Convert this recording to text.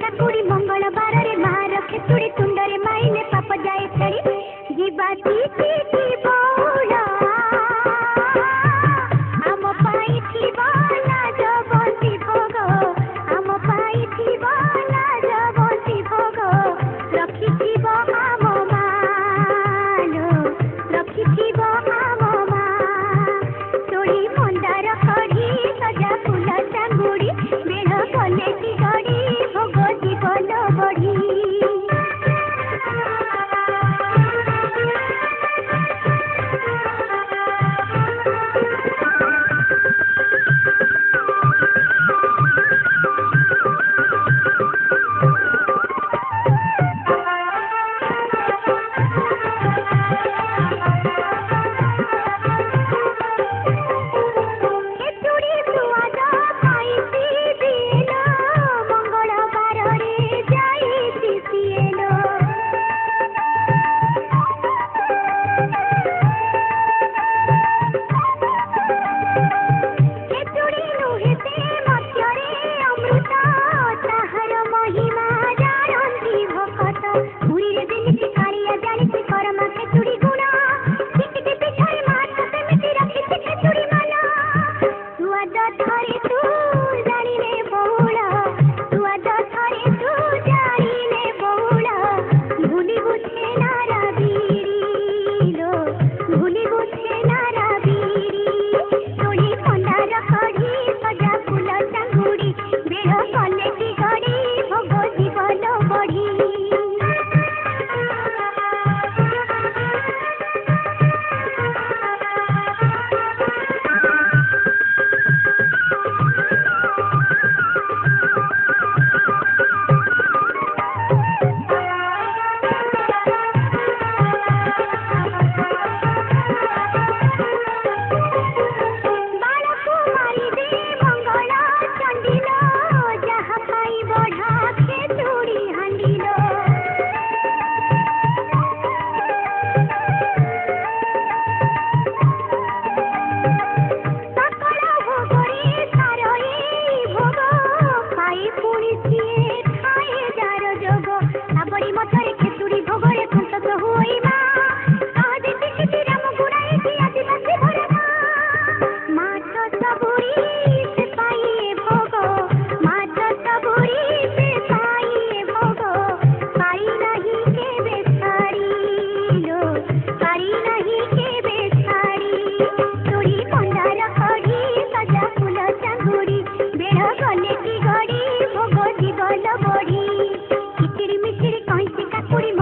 काकुड़ी मंगलवार रे मार खेचुड़ी तुंडरे माइने पाप जाए छड़ी जीवाती की बोला आम पाई थी बोला जबंती भोग आम पाई थी बोला जबंती भोग रखी थी बो आम मालो रखी थी बो आम मा तोड़ी मंदार खड़ी सजा फूल चांगुड़ी बेढ़ कले की गड़ी बड़ी किचिड़ी मिचिड़ी कहीं से काकुड़ी